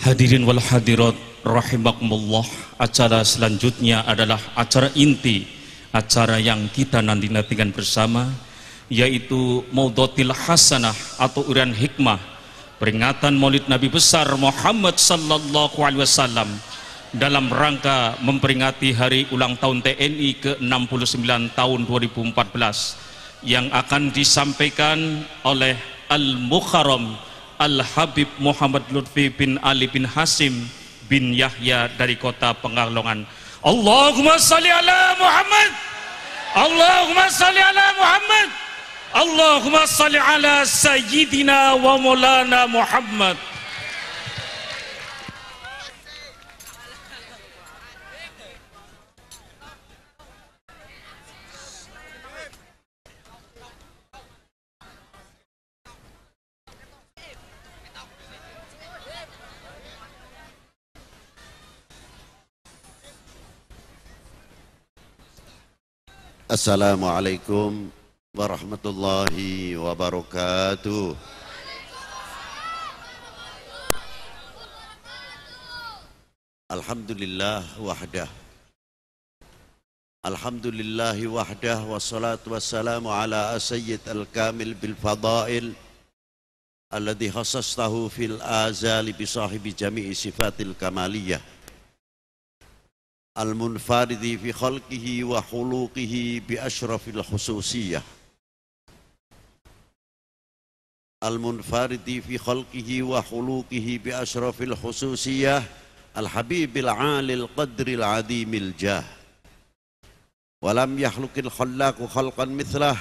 Hadirin wal hadirat rahimakumullah, acara selanjutnya adalah acara inti, acara yang kita nanti-nantikan bersama, yaitu Maudhatil Hasanah atau urian hikmah peringatan Maulid Nabi besar Muhammad sallallahu alaihi wasallam dalam rangka memperingati hari ulang tahun TNI ke-69 tahun 2014 yang akan disampaikan oleh Al-Mukharam Al-Habib Muhammad Lutfi bin Ali bin Hasim bin Yahya dari kota Pekalongan. Allahumma salli ala Muhammad, Allahumma salli ala Muhammad, Allahumma salli ala Sayyidina wa Maulana Muhammad. Assalamualaikum warahmatullahi wabarakatuh. Alhamdulillah wahdah, alhamdulillahi wahdah, wassalatu wassalamu ala sayyid al-kamil bil fadail alladhi khasastahu fil azali bi sahibi jami'i sifatil kamaliyah al-munfaridi fi khalqihi wa khuluqihi bi ashrafil khususiyah, al-munfaridi fi khalqihi wa khuluqihi bi ashrafil khususiyah al-habibil alil qadril adimil jah, walam yahlukil khallaqu khalqan mithlah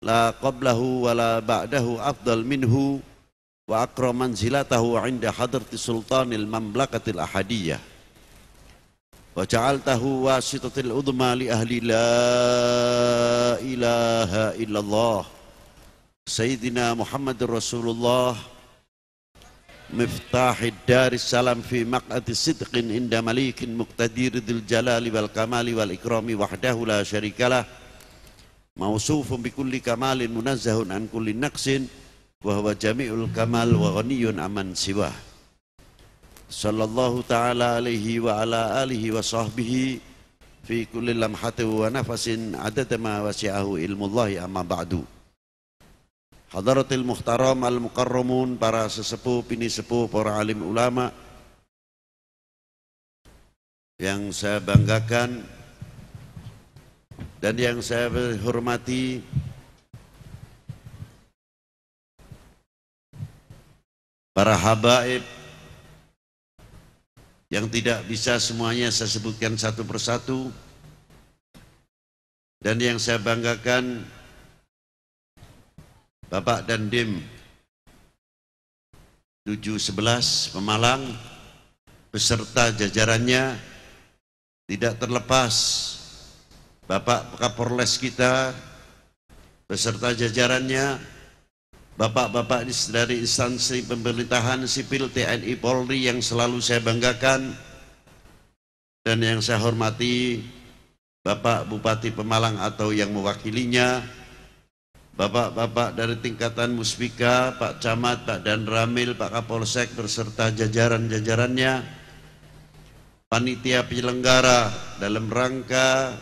la qablahu wa la ba'dahu afdal minhu wa akram manzilatahu inda hadrati sultanil mamlakatil ahadiyah wa ja'altahu wasitatil udma li ahli la ilaha illallah Sayyidina Muhammadur Rasulullah miftahid daris salam fi maq'ati sidqin inda malikin muqtadir dzil jalali wal kamali wal ikrami wahdahu la syarikalah mausufun bi kulli kamalin munazzahun an kulli naqsin wa huwa jami'ul kamal wa ghaniyun aman siwah. Sallallahu ta'ala alaihi wa ala alihi wa sahbihi fi kulli lamhatin wa nafasin adada ma wasi'ahu ilmullahi amma ba'du. Hadaratil muhtaram al-mukarramun, para sesepuh, bini sepuh, para alim ulama yang saya banggakan dan yang saya hormati, para habaib yang tidak bisa semuanya saya sebutkan satu persatu, dan yang saya banggakan Bapak Dandim 711 Pemalang beserta jajarannya, tidak terlepas Bapak Kapolres kita beserta jajarannya, bapak-bapak dari instansi pemerintahan sipil TNI Polri yang selalu saya banggakan, dan yang saya hormati Bapak Bupati Pemalang atau yang mewakilinya, bapak-bapak dari tingkatan Muspika, Pak Camat, Pak Danramil, Pak Kapolsek beserta jajaran-jajarannya, panitia penyelenggara dalam rangka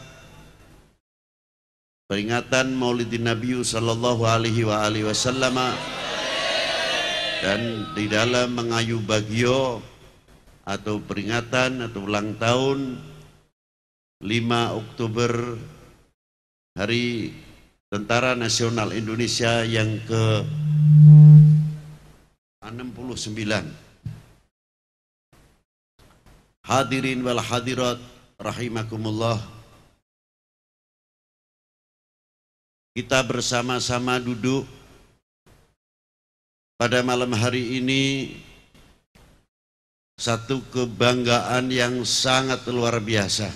peringatan Maulidin Nabi sallallahu alaihi wasallam dan di dalam mengayu bagio atau peringatan atau ulang tahun 5 Oktober Hari Tentara Nasional Indonesia yang ke-69. Hadirin wal hadirat rahimakumullah, kita bersama-sama duduk pada malam hari ini, satu kebanggaan yang sangat luar biasa.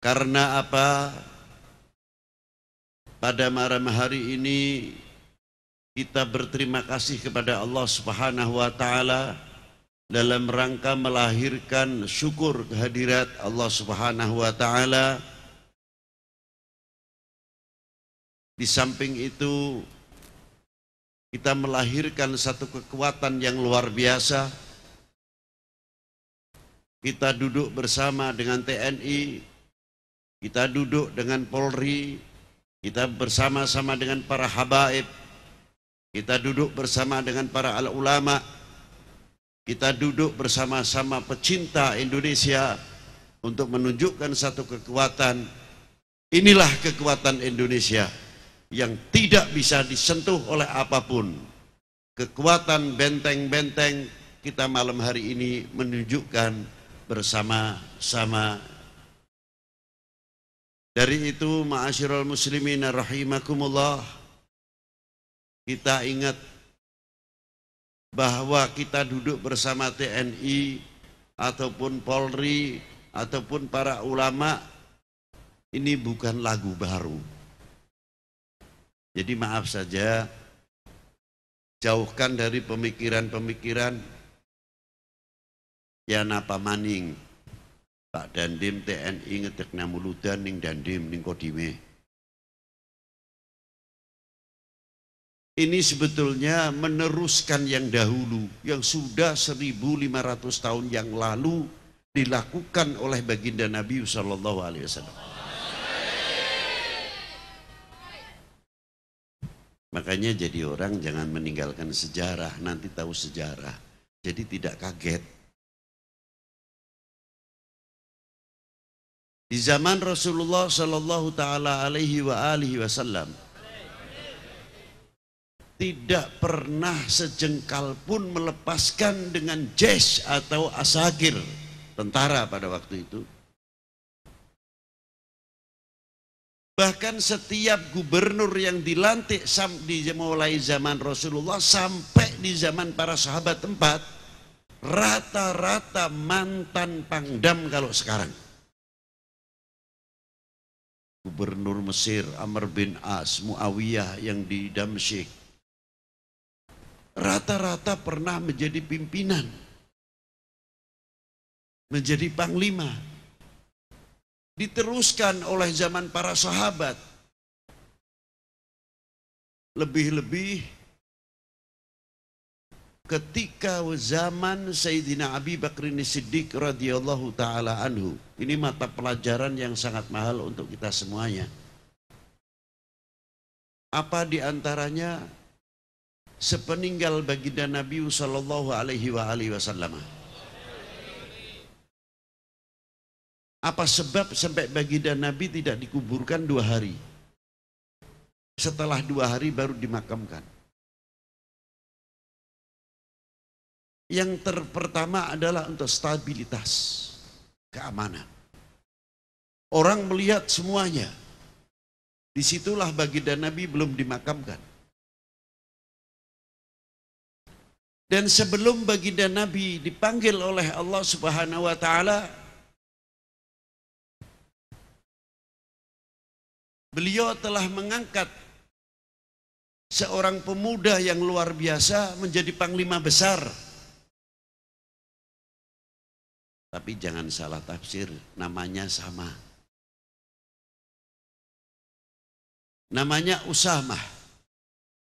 Karena apa? Pada malam hari ini kita berterima kasih kepada Allah Subhanahu wa taala dalam rangka melahirkan syukur kehadirat Allah Subhanahu wa taala. Di samping itu kita melahirkan satu kekuatan yang luar biasa. Kita duduk bersama dengan TNI, kita duduk dengan Polri, kita bersama-sama dengan para habaib, kita duduk bersama dengan para ulama, kita duduk bersama-sama pecinta Indonesia untuk menunjukkan satu kekuatan. Inilah kekuatan Indonesia yang tidak bisa disentuh oleh apapun. Kekuatan benteng-benteng kita malam hari ini menunjukkan bersama-sama. Dari itu, ma'asyiral muslimin rahimakumullah, kita ingat bahwa kita duduk bersama TNI ataupun Polri ataupun para ulama, ini bukan lagu baru. Jadi maaf saja, jauhkan dari pemikiran-pemikiran ya napa maning Pak Dandim TNI ngetek namuludan ning Dandim ning Kodime. Ini sebetulnya meneruskan yang dahulu, yang sudah 1500 tahun yang lalu dilakukan oleh baginda Nabi sallallahu alaihi wasallam. Makanya jadi orang jangan meninggalkan sejarah, nanti tahu sejarah. Jadi tidak kaget. Di zaman Rasulullah sallallahu taala alaihi wasallam tidak pernah sejengkal pun melepaskan dengan jaysh atau asagir, tentara pada waktu itu. Bahkan setiap gubernur yang dilantik mulai zaman Rasulullah sampai di zaman para sahabat tempat, rata-rata mantan pangdam kalau sekarang. Gubernur Mesir Amr bin As, Muawiyah yang di Damsyik, rata-rata pernah menjadi pimpinan, menjadi panglima. Diteruskan oleh zaman para sahabat. Lebih-lebih ketika zaman Sayyidina Abi Bakrin Siddiq radhiyallahu taala anhu. Ini mata pelajaran yang sangat mahal untuk kita semuanya. Apa di antaranya? Sepeninggal baginda Nabi sallallahu alaihi wasallam. Apa sebab sampai baginda Nabi tidak dikuburkan 2 hari? Setelah 2 hari baru dimakamkan. Yang pertama adalah untuk stabilitas, keamanan. Orang melihat semuanya. Disitulah baginda Nabi belum dimakamkan. Dan sebelum baginda Nabi dipanggil oleh Allah Subhanahu wa taala, beliau telah mengangkat seorang pemuda yang luar biasa menjadi panglima besar. Tapi jangan salah tafsir, namanya sama. Namanya Usamah,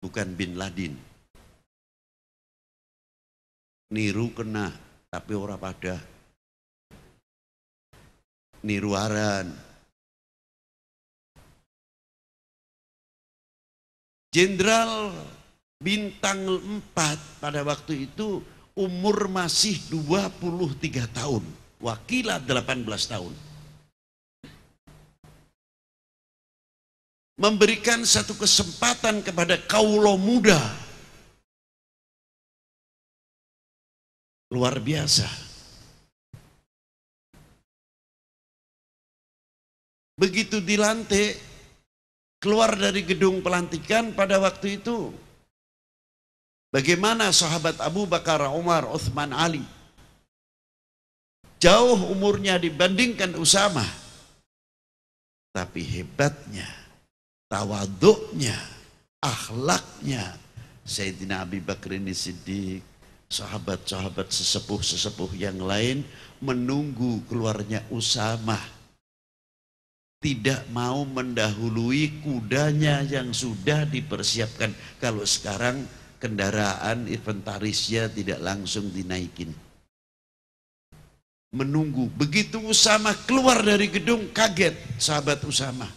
bukan Bin Laden. Niru kena, tapi ora pada. Niru aran. Jenderal bintang 4 pada waktu itu umur masih 23 tahun, wakilah 18 tahun. Memberikan satu kesempatan kepada kaulo muda. Luar biasa. Begitu dilantik, keluar dari gedung pelantikan pada waktu itu, bagaimana sahabat Abu Bakar, Umar, Uthman, Ali, jauh umurnya dibandingkan Usamah, tapi hebatnya, tawaduknya, akhlaknya Sayyidina Abi Bakrin Siddiq sahabat-sahabat sesepuh-sesepuh yang lain menunggu keluarnya Usamah, tidak mau mendahului kudanya yang sudah dipersiapkan. Kalau sekarang kendaraan inventarisnya tidak langsung dinaikin, menunggu. Begitu Usamah keluar dari gedung, kaget sahabat Usamah.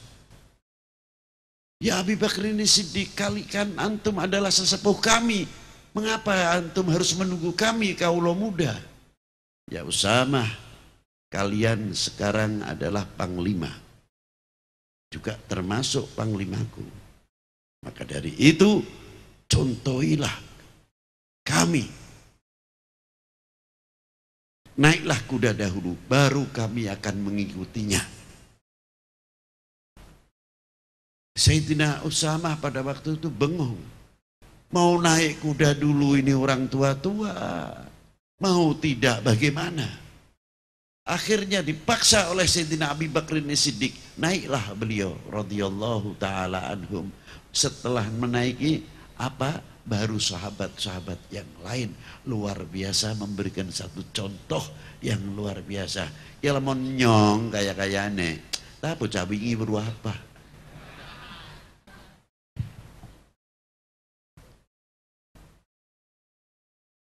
Ya Abi Bakar ini Siddiq, kali kan antum adalah sesepuh kami, mengapa antum harus menunggu kami kaulo muda? Ya Usamah, kalian sekarang adalah panglima, juga termasuk panglimaku. Maka dari itu contohilah kami. Naiklah kuda dahulu, baru kami akan mengikutinya. Sayyidina Usamah pada waktu itu bengong. Mau naik kuda dulu ini orang tua-tua, mau tidak bagaimana? Akhirnya dipaksa oleh Sayyidina Abi Bakr Siddiq, naiklah beliau radhiyallahu taala anhum. Setelah menaiki apa? Baru sahabat-sahabat yang lain luar biasa memberikan satu contoh yang luar biasa. Ya lemon nyong kayak-kayane. Tapi bocah wingi beru apa?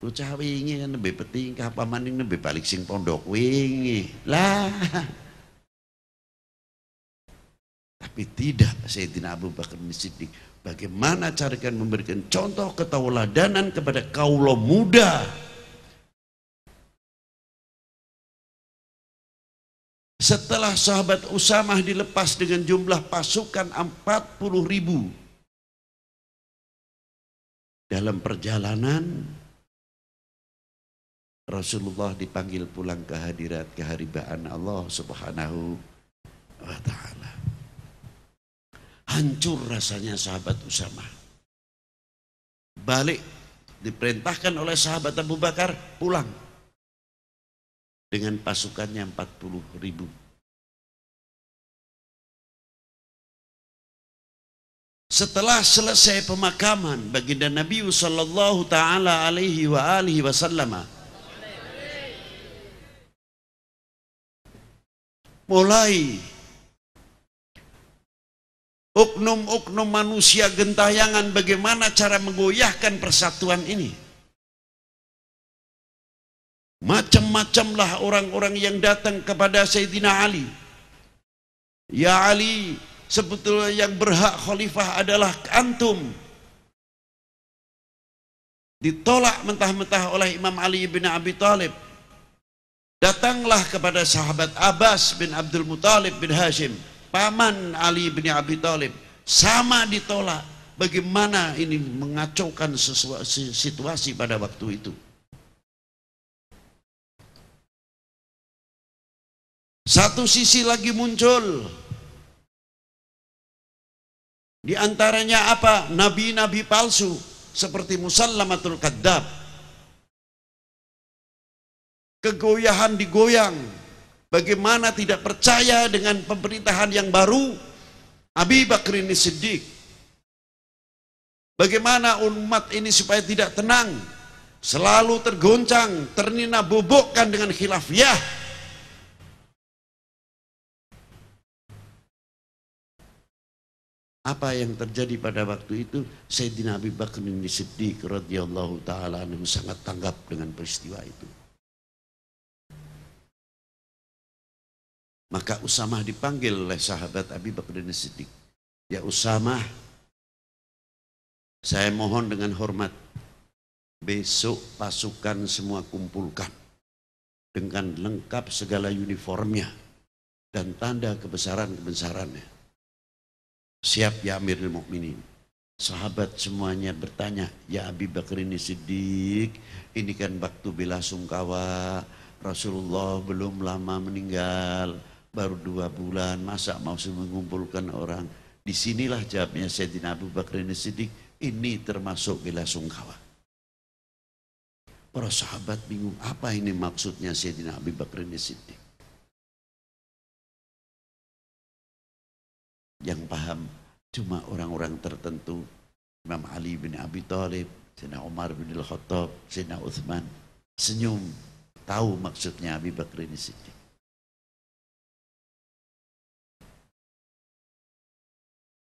Bocah wingi kan lebih penting kapamaning lebih balik sing pondok wingi. Lah. Tapi tidak, Sayyidina Abu Bakar Siddiq. Bagaimana cara kan memberikan contoh ketauladanan kepada kaula muda. Setelah sahabat Usamah dilepas dengan jumlah pasukan 40.000 dalam perjalanan, Rasulullah dipanggil pulang ke hadirat keharibaan Allah Subhanahu wa ta'ala. Hancur rasanya sahabat Usamah. Balik, diperintahkan oleh sahabat Abu Bakar pulang dengan pasukannya 40.000. Setelah selesai pemakaman baginda Nabi sallallahu taala alaihi wa alihi wasallam, mulai oknum-oknum manusia gentayangan bagaimana cara menggoyahkan persatuan ini. Macam-macamlah orang-orang yang datang kepada Sayyidina Ali. Ya Ali, sebetulnya yang berhak khalifah adalah antum. Ditolak mentah-mentah oleh Imam Ali bin Abi Thalib. Datanglah kepada sahabat Abbas bin Abdul Muthalib bin Hashim, paman Ali bin Abi Thalib, sama ditolak. Bagaimana ini mengacaukan situasi pada waktu itu. Satu sisi lagi muncul, di antaranya apa? Nabi-nabi palsu seperti Musallamatul Kadzab. Kegoyahan digoyang. Bagaimana tidak percaya dengan pemerintahan yang baru Abi Bakr Siddiq. Bagaimana umat ini supaya tidak tenang, selalu tergoncang, ternina bobokkan dengan khilafiyah. Apa yang terjadi pada waktu itu? Sayyidina Abi Bakr Siddiq radhiyallahu taala anhu sangat tanggap dengan peristiwa itu. Maka Usamah dipanggil oleh sahabat Abi Bakr Siddiq. Ya Usamah, saya mohon dengan hormat, besok pasukan semua kumpulkan dengan lengkap segala uniformnya dan tanda kebesaran-kebesarannya. Siap ya Amirul Mukminin. Sahabat semuanya bertanya, ya Abi Bakr Siddiq, ini kan waktu bela sungkawa, Rasulullah belum lama meninggal, baru 2 bulan, masa mau mengumpulkan orang? Disinilah jawabnya Sayyidina Abu Bakr Siddiq, ini termasuk bela sungkawa. Para sahabat bingung, apa ini maksudnya Sayyidina Abu Bakr Siddiq? Yang paham cuma orang-orang tertentu, Imam Ali bin Abi Thalib, Sayyidina Umar bin Al-Khattab, Sayyidina Uthman senyum, tahu maksudnya Abu Bakar ini Siddiq.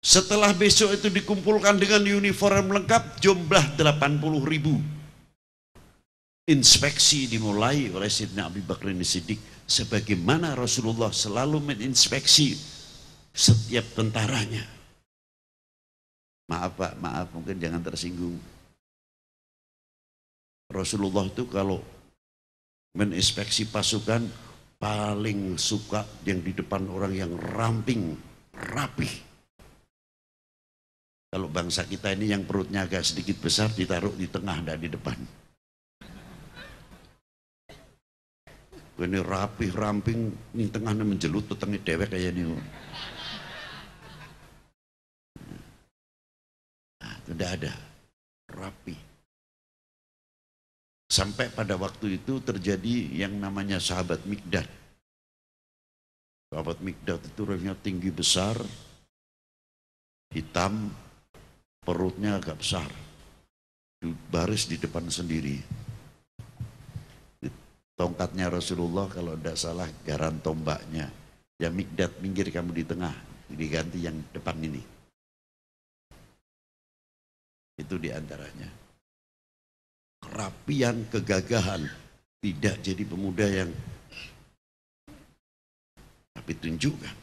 Setelah besok itu dikumpulkan dengan uniform lengkap, jumlah 80.000. Inspeksi dimulai oleh Sayyidina Abu Bakar Siddiq, sebagaimana Rasulullah selalu menginspeksi setiap tentaranya. Maaf Pak, maaf, mungkin jangan tersinggung. Rasulullah itu kalau menginspeksi pasukan paling suka yang di depan orang yang ramping, rapih. Kalau bangsa kita ini yang perutnya agak sedikit besar ditaruh di tengah, dan di depan. Ini rapih, ramping, ini tengahnya menjelut, tetangnya dewek kayak ini. Nah, itu tidak ada, rapi. Sampai pada waktu itu terjadi yang namanya sahabat Mikdad. Sahabat Mikdad itu orangnya tinggi besar, hitam, perutnya agak besar, baris di depan sendiri. Tongkatnya Rasulullah kalau tidak salah garan tombaknya. Ya Mikdad, minggir kamu di tengah, diganti yang depan ini. Itu diantaranya. Kerapian, kegagahan, tidak jadi pemuda yang tapi tunjukkan.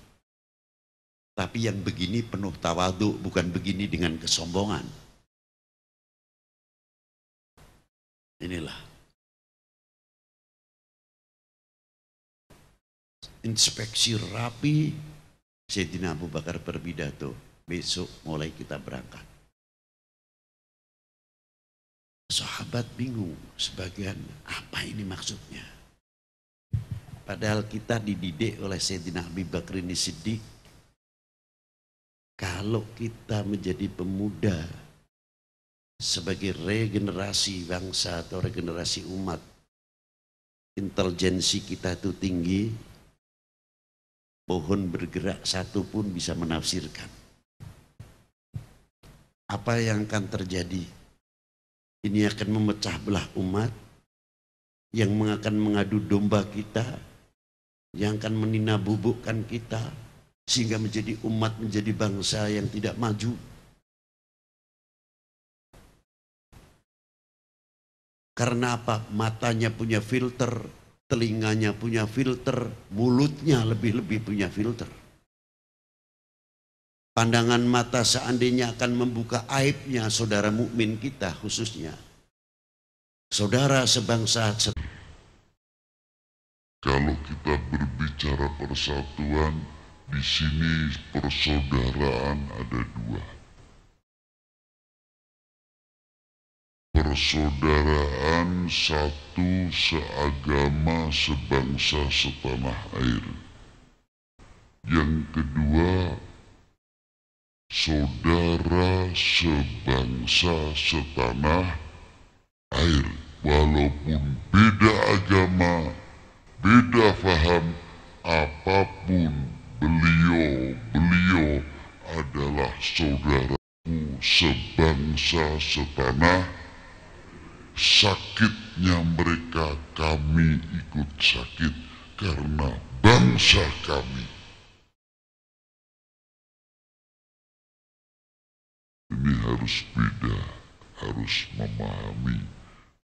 Tapi yang begini penuh tawadhu, bukan begini dengan kesombongan. Inilah inspeksi rapi. Sayyidina Abu Bakar berpidato, besok mulai kita berangkat. Sahabat bingung, sebagian apa ini maksudnya. Padahal kita dididik oleh Sayyidina Abu Bakar Siddiq. Kalau kita menjadi pemuda sebagai regenerasi bangsa atau regenerasi umat, intelijensi kita itu tinggi, pohon bergerak satu pun bisa menafsirkan. Apa yang akan terjadi? Ini akan memecah belah umat, yang akan mengadu domba kita, yang akan meninabubukan kita, sehingga menjadi umat, menjadi bangsa yang tidak maju. Karena apa? Matanya punya filter, telinganya punya filter, mulutnya lebih-lebih punya filter. Pandangan mata seandainya akan membuka aibnya saudara mukmin kita, khususnya saudara sebangsa. Kalau kita berbicara persatuan, di sini persaudaraan ada dua. Persaudaraan satu, seagama, sebangsa, setanah air. Yang kedua, saudara sebangsa, setanah air. Walaupun beda agama, beda faham, apapun beliau adalah saudaraku sebangsa setanah. Sakitnya mereka kami ikut sakit karena bangsa kami. Ini harus beda, harus memahami.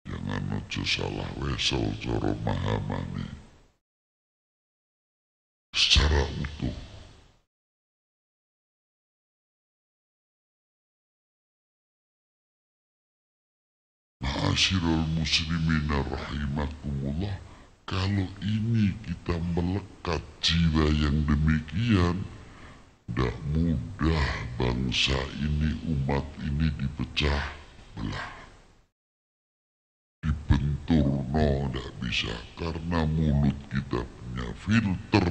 Jangan aja salah wesel cara mahamani. Secara utuh. Ma'asyiral muslimina rahimakumullah, kalau ini kita melekat jiwa yang demikian, tidak mudah bangsa ini, umat ini dipecah belah. Dibentur, tidak bisa, karena mulut kita punya filter,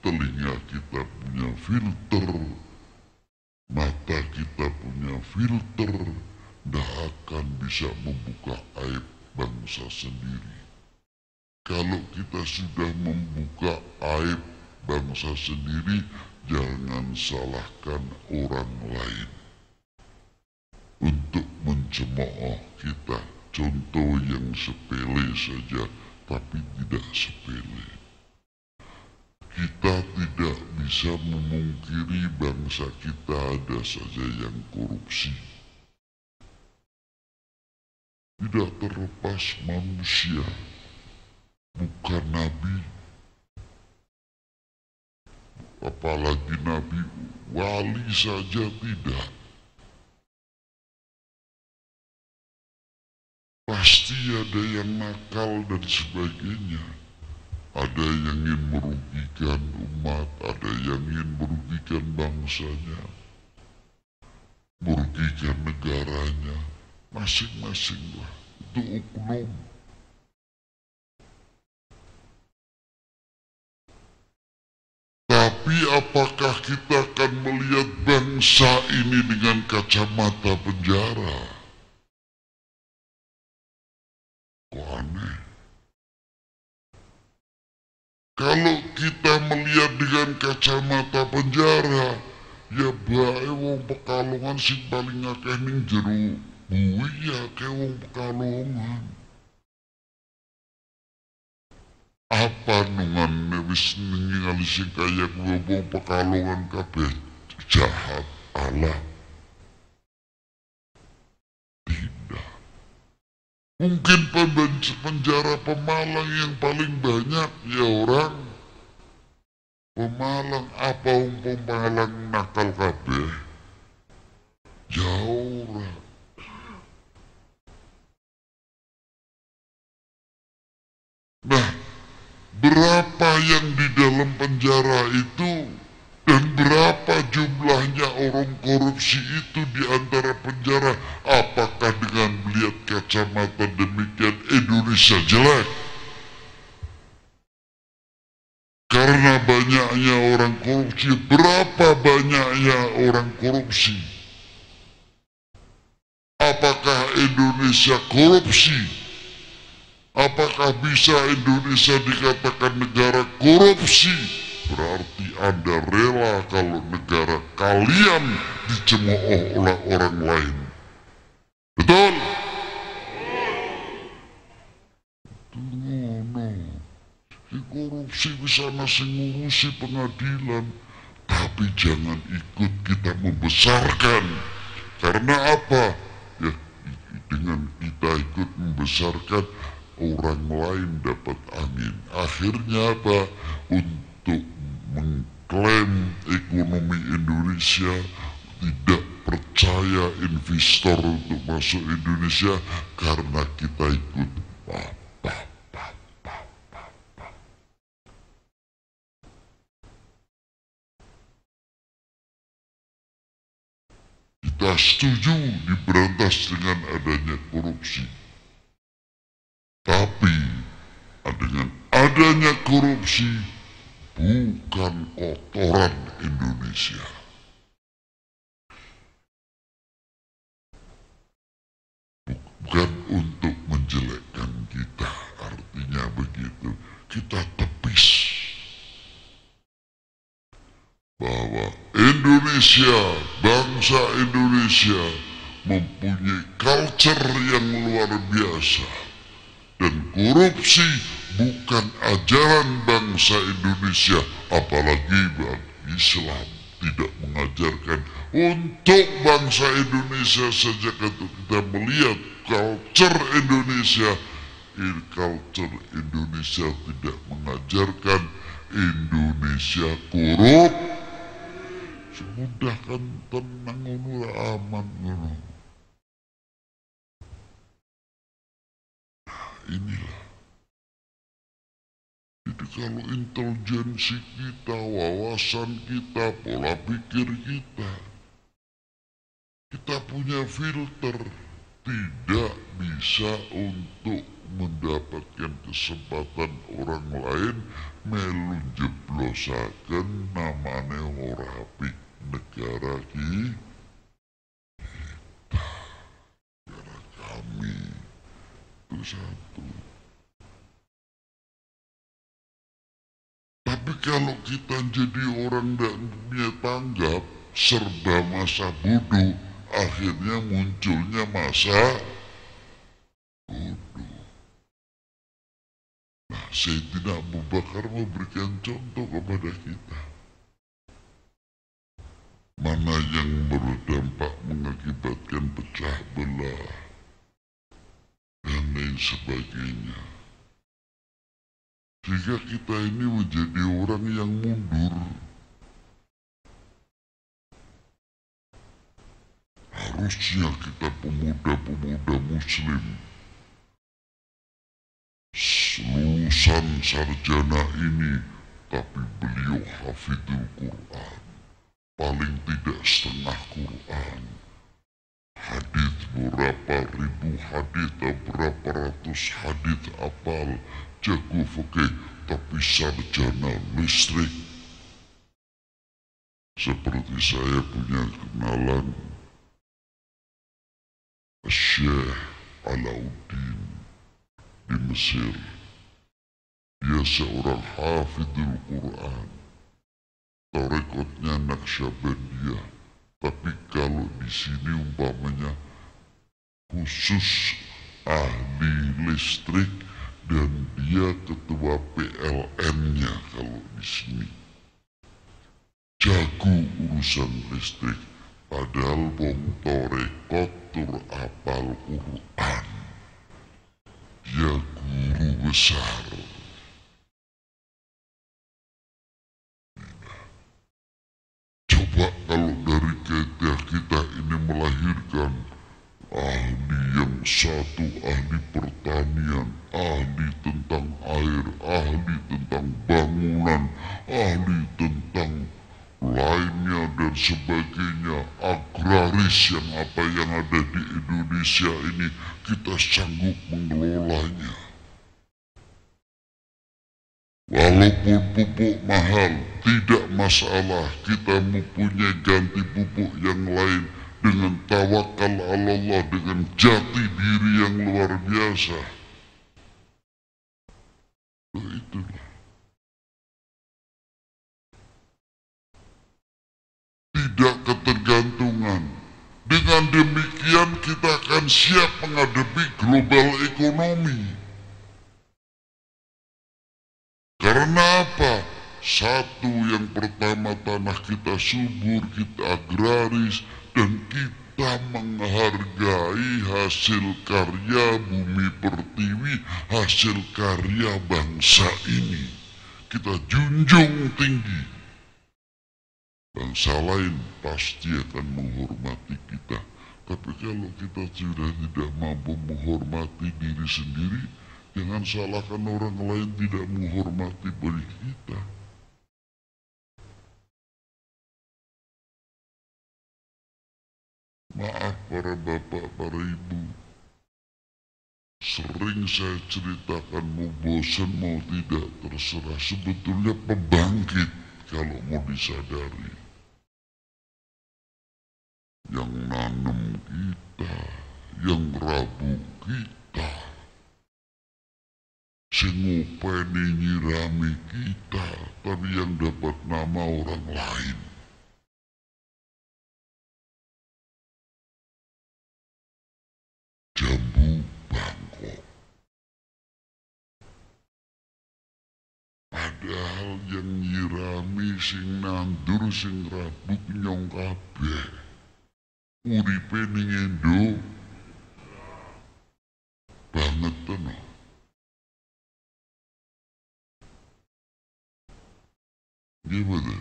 telinga kita punya filter, mata kita punya filter, tidak akan bisa membuka aib bangsa sendiri. Kalau kita sudah membuka aib bangsa sendiri, jangan salahkan orang lain untuk jemaah kita. Contoh yang sepele saja, tapi tidak sepele. Kita tidak bisa memungkiri bangsa kita ada saja yang korupsi. Tidak terlepas manusia, bukan nabi, apalagi nabi, wali saja tidak. Pasti ada yang nakal dan sebagainya. Ada yang ingin merugikan umat, ada yang ingin merugikan bangsanya, merugikan negaranya, masing-masing lah. Itu oknum. Tapi apakah kita akan melihat bangsa ini dengan kacamata penjara? Kok aneh? Kalau kita melihat dengan kacamata penjara, ya bae wong Pekalongan sing paling akeh ning jero bui ya ke wong Pekalongan. Apa nungan wis ningali sing kaya kuwi wong Pekalongan kabeh jahat Allah? Tidak. Mungkin penjara Pemalang yang paling banyak ya orang Pemalang. Apa Pemalang nakal kabeh? Ya ora. Nah, berapa yang di dalam penjara itu dan berapa jumlahnya orang korupsi itu di antara penjara? Apakah dengan melihat kacamata demikian Indonesia jelek? Karena banyaknya orang korupsi. Berapa banyaknya orang korupsi? Apakah Indonesia korupsi? Apakah bisa Indonesia dikatakan negara korupsi? Berarti Anda rela kalau negara kalian dicemooh oleh orang lain. Betul? Ngono. Korupsi bisa nasi ngurusi pengadilan, tapi jangan ikut kita membesarkan. Karena apa? Ya, dengan kita ikut membesarkan, orang lain dapat angin. Akhirnya apa? Untuk mengklaim ekonomi Indonesia, tidak percaya investor untuk masuk Indonesia karena kita ikut Kita setuju diberantas dengan adanya korupsi. Tapi dengan adanya korupsi bukan kotoran Indonesia. Bukan untuk menjelekkan kita, artinya begitu. Kita tepis bahwa Indonesia, bangsa Indonesia mempunyai culture yang luar biasa. Dan korupsi bukan ajaran bangsa Indonesia, apalagi Islam tidak mengajarkan. Untuk bangsa Indonesia saja kita melihat culture Indonesia, culture Indonesia tidak mengajarkan Indonesia korup. Sudah kan tenang ngono aman ngono. Inilah. Jadi kalau intelijensi kita, wawasan kita, pola pikir kita punya filter, tidak bisa untuk mendapatkan kesempatan orang lain melu jeblosaken namane ora apik negara kita, negara kami. Itu satu. Tapi kalau kita jadi orang tidak punya tanggap, serba masa bodoh, akhirnya munculnya masa bodoh. Nah, Sayyidina Abu Bakar memberikan contoh kepada kita. Mana yang berdampak mengakibatkan pecah belah dan lain sebagainya. Sehingga kita ini menjadi orang yang mundur. Harusnya kita pemuda-pemuda muslim lulusan sarjana ini, tapi beliau hafidul Quran, paling tidak setengah Quran, hadis berapa ribu hadis, berapa ratus hadis apal, jago fikih, tapi sarjana listrik. Seperti saya punya kenalan Syekh Alauddin di Mesir. Dia seorang hafidul Quran, tarekatnya Naqsyabandiyah, tapi kalau di sini umpamanya khusus ahli listrik dan dia ketua PLN-nya kalau di sini. Jago urusan listrik, padahal wong tarekat tur apal Quran. Dia guru besar. Coba kalau dari kita ini melahirkan ahli yang satu, ahli pertanian, ahli tentang air, ahli tentang bangunan, ahli tentang lainnya dan sebagainya, agraris yang apa yang ada di Indonesia ini kita sanggup mengelolanya. Walaupun pupuk mahal, tidak masalah, kita mempunyai ganti pupuk yang lain dengan tawakal Allah, dengan jati diri yang luar biasa. Itulah. Tidak ketergantungan. Dengan demikian kita akan siap menghadapi global ekonomi. Karena apa? Satu, yang pertama tanah kita subur, kita agraris, dan kita menghargai hasil karya bumi pertiwi, hasil karya bangsa ini. Kita junjung tinggi. Bangsa lain pasti akan menghormati kita. Tapi kalau kita sudah tidak mampu menghormati diri sendiri, jangan salahkan orang lain tidak menghormati bagi kita. Maaf para bapak, para ibu, sering saya ceritakan, mau bosan mau tidak terserah, sebetulnya pembangkit kalau mau disadari. Yang nanam kita, yang rabu kita, sing ngopeni nyirami kita, tapi yang dapat nama orang lain. Jambu Bangkok. Padahal yang nyirami sing nandur sing rabuk nyong kabeh. Uripe ning Indo banget tenan. Gimana?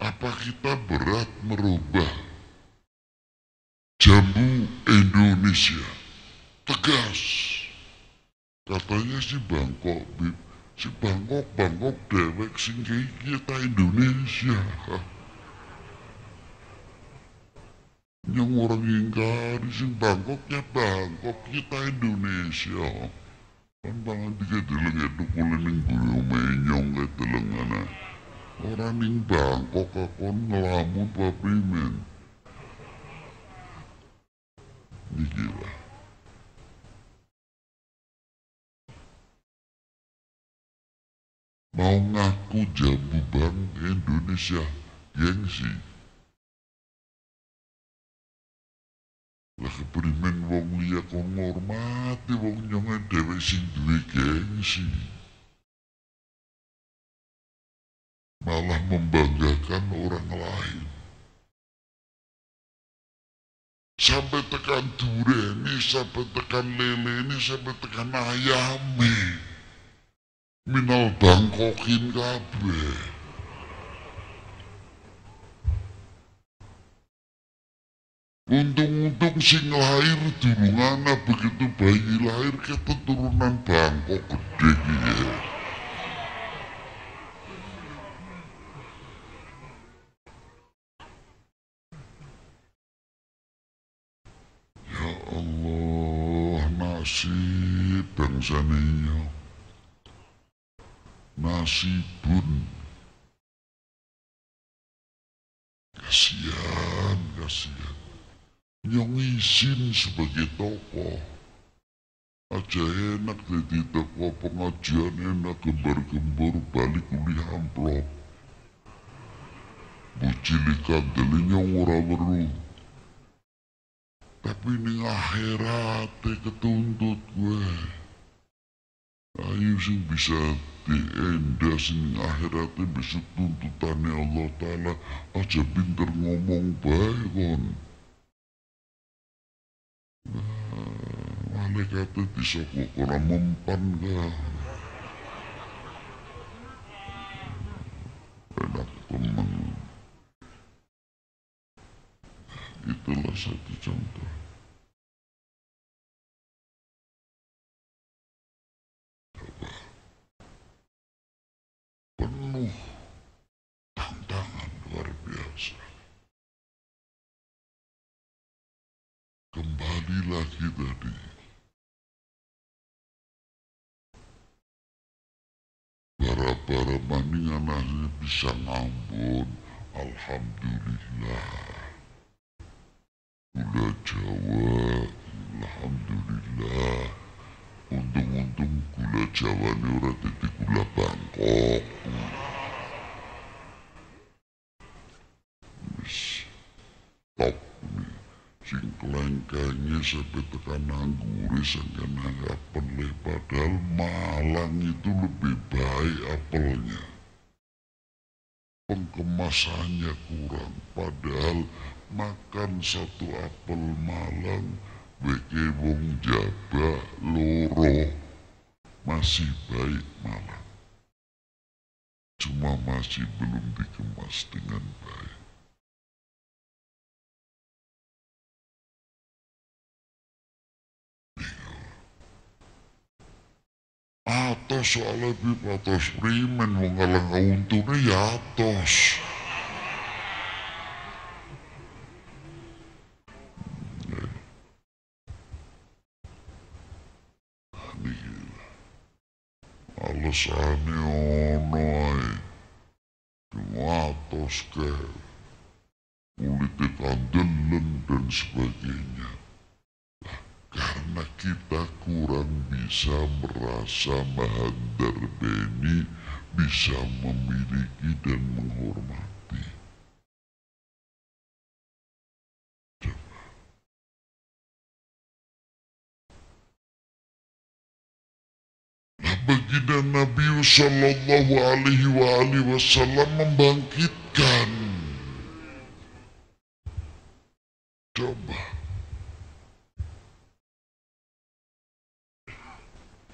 Apa kita berat merubah jambu Indonesia? Tegas. Katanya si Bangkok, Bib. Si Bangkok dewek sing kita Indonesia. Yang orang ingkari sing Bangkoknya Bangkok, kita Indonesia. Kan banget dikedeleng itu kulining bulu menyong kedelengana. Orang ning Bangkok akon ngelamun paprimen. Niki lah. Mau ngaku aku Jambu Bank Indonesia, gengsi. Lah keprimen wong liya kon ngormati wong nyonge dhewe sing duwe gengsi. Malah membanggakan orang lain. Sampai tekan dureni, sampai tekan leleni, sampai tekan ayame. Minal Bangkokin kabeh. Untung-untung sing lahir durungana begitu bayi lahir keturunan Bangkok gede ya. Ya Allah, nasib bangsa niyo. Nasibun. Kasihan, kasihan. Nyong izin sebagai tokoh. Aja enak jadi tokoh pengajian, enak gembar-gembor balik kuliah amplop. Bucilikan deli nyong ora weruh. Tapi ning akhirat ketuntut gue. Ayo sing bisa diendas ning akhirat besok tuntutannya Allah Ta'ala. Aja pinter ngomong baik kon. Malaikatnya bisa kok orang mempan kah? Enak temen. Itulah satu contoh. Coba. Penuh tantangan luar biasa. Kembali lagi tadi. Bara-bara maning anaknya bisa ngambon. Alhamdulillah. Gula Jawa, alhamdulillah. Untung-untung gula Jawa ini ora dadi gula Bangkok. Wis top nih. Sing kelengkengnya sampai tekan anggure sangkan apel le, padahal Malang itu lebih baik apelnya. Pengkemasannya kurang, padahal makan satu apel Malang weke wong Jawa loro masih baik Malang. Cuma masih belum dikemas dengan baik. Atos soalnya bib atos primen wong ngalang untune ya atos. Alasane ono ae. Cuma atos ke kulite kandelen dan sebagainya. Karena kita kurang bisa merasa mahandar beni, bisa memiliki dan menghormati. Nah, baginda Nabi Sallallahu Alaihi Wasallam membangkitkan. Coba.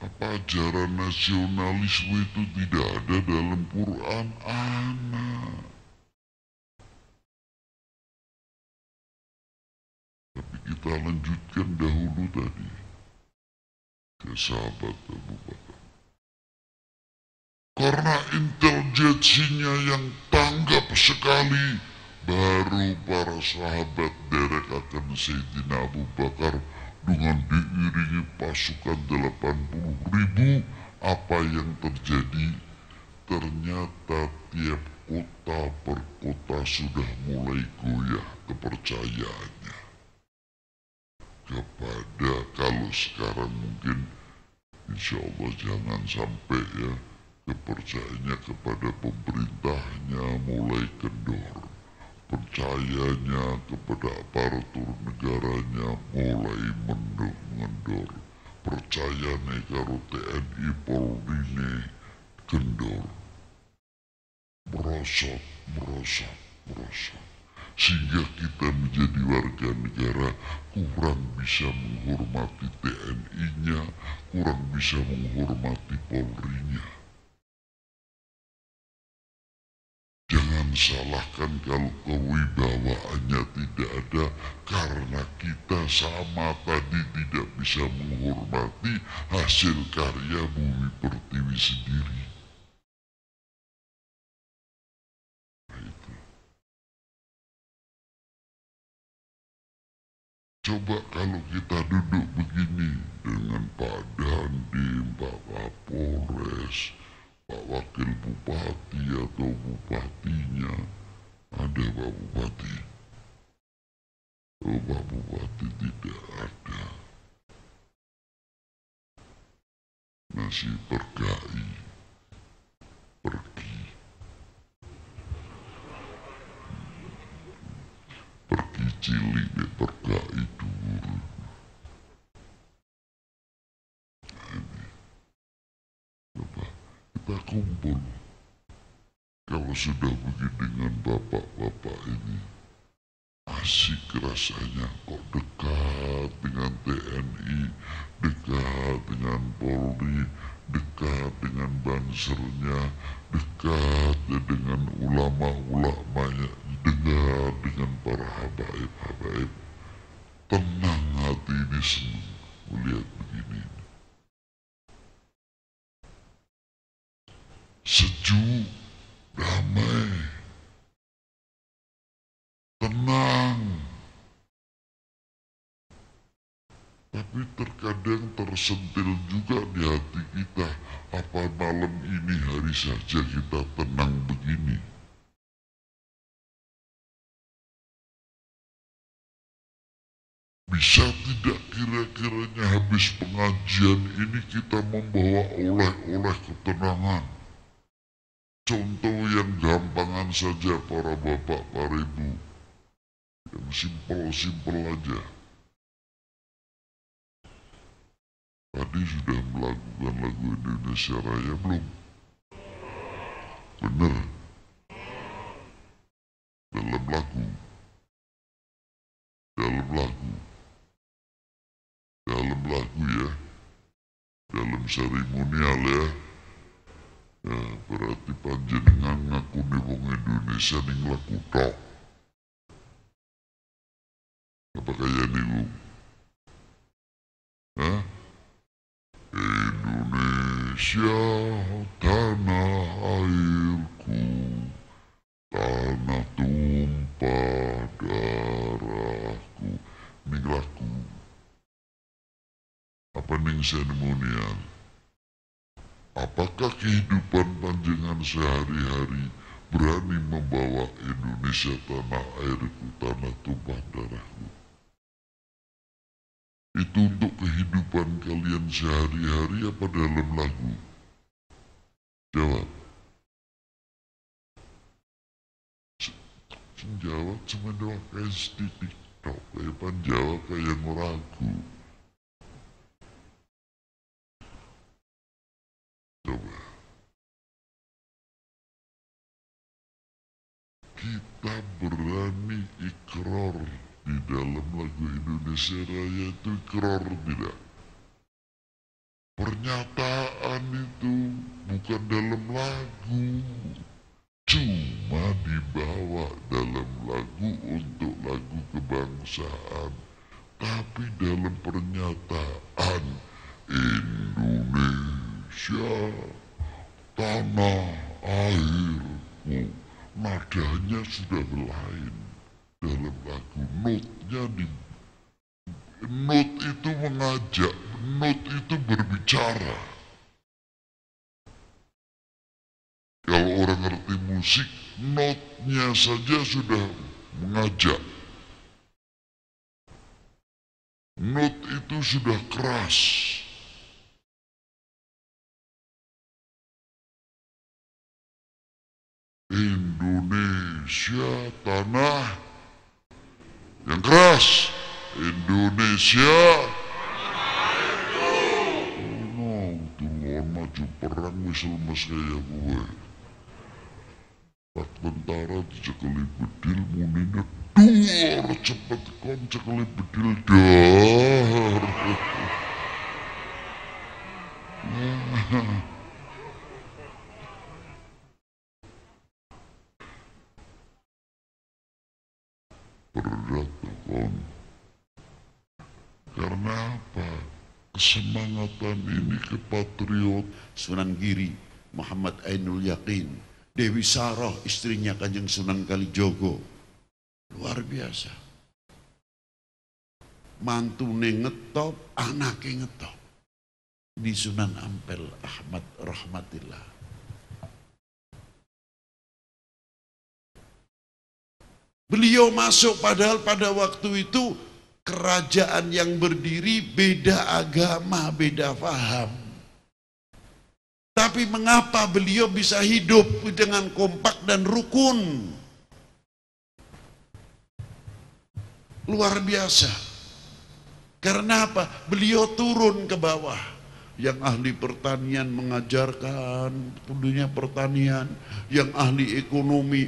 Apa ajaran nasionalisme itu tidak ada dalam Quran? Anak. Tapi kita lanjutkan dahulu tadi ke sahabat Abu Bakar. Karena intelijensinya yang tanggap sekali, baru para sahabat derek akan Sayyidina Abu Bakar dengan diiringi pasukan 80.000. Apa yang terjadi? Ternyata tiap kota per kota sudah mulai goyah kepercayaannya kepada, kalau sekarang mungkin insya Allah jangan sampai ya, kepercayaannya kepada pemerintahnya mulai kendor, percayanya kepada aparatur negaranya mulai mengendor, percayane karo TNI Polri kendor, merosot, merosot, merosot. Sehingga kita menjadi warga negara kurang bisa menghormati TNI-nya, kurang bisa menghormati Polri-nya. Jangan salahkan kalau kewibawaannya tidak ada karena kita sama tadi tidak bisa menghormati hasil karya Bumi Pertiwi sendiri. Coba kalau kita duduk begini dengan Pak Dandim, Pak Kapolres, Pak Wakil Bupati atau Bupatinya, ada Pak Bupati? Oh, Pak Bupati tidak ada. Masih pergai, pergi cilik di pergai dhuwur. Coba kita kumpul. Kalau sudah begini dengan bapak-bapak ini, asik rasanya kok dekat dengan TNI, dekat dengan Polri, dekat dengan bansernya, dekat dengan ulama-ulamanya, dekat dengan para habaib-habaib. Tenang hati ini, senang melihat begini. Sejuk, damai, tenang. Tapi terkadang tersentil juga di hati kita, apa malam ini hari saja kita tenang begini. Bisa tidak kira-kiranya habis pengajian ini kita membawa oleh-oleh ketenangan? Contoh yang gampangan saja para bapak, para ibu. Yang simpel-simpel aja. Tadi sudah melakukan lagu Indonesia Raya belum? Bener. Dalam lagu. Dalam lagu. Dalam lagu ya. Dalam seremonial ya. Ya, berarti panjenengan ngakuni wong Indonesia ning lagu tok. Apa kaya niku? Hah? Indonesia tanah airku, tanah tumpah darahku. Ini lagu. Apa ning seremonial? Apakah kehidupan panjenengan sehari-hari berani membawa Indonesia tanah airku, tanah tumpah darahku? Itu untuk kehidupan kalian sehari-hari apa dalam lagu? Jawab. Jawab cuma doang kayak setitik tok, kayak panjawab kayak ngeragu. Coba. Kita berani ikrar di dalam lagu Indonesia Raya itu ikrar tidak? Pernyataan itu bukan dalam lagu, cuma dibawa dalam lagu untuk lagu kebangsaan, tapi dalam pernyataan Indonesia tanah airku, nadanya sudah lain dalam lagu. Not itu mengajak, not itu berbicara. Kalau orang ngerti musik, notnya saja sudah mengajak. Not itu sudah keras. Indonesia tanah yang keras. Indonesia. Oh, duluan maju perang misal mas kayak gue. Pak tentara dicekali bedil munine duar cepet kon cekali bedil dar. Berat kon. Karena apa? Kesemangatan ini kepatriot. Sunan Giri, Muhammad Ainul Yakin, Dewi Saroh, istrinya Kanjeng Sunan Kalijogo. Luar biasa. Mantune ngetop, anake ngetop. Ini Sunan Ampel Ahmad Rahmatillah. Beliau masuk padahal pada waktu itu kerajaan yang berdiri beda agama, beda paham. Tapi mengapa beliau bisa hidup dengan kompak dan rukun? Luar biasa. Karena apa? Beliau turun ke bawah. Yang ahli pertanian mengajarkan dunia pertanian, yang ahli ekonomi,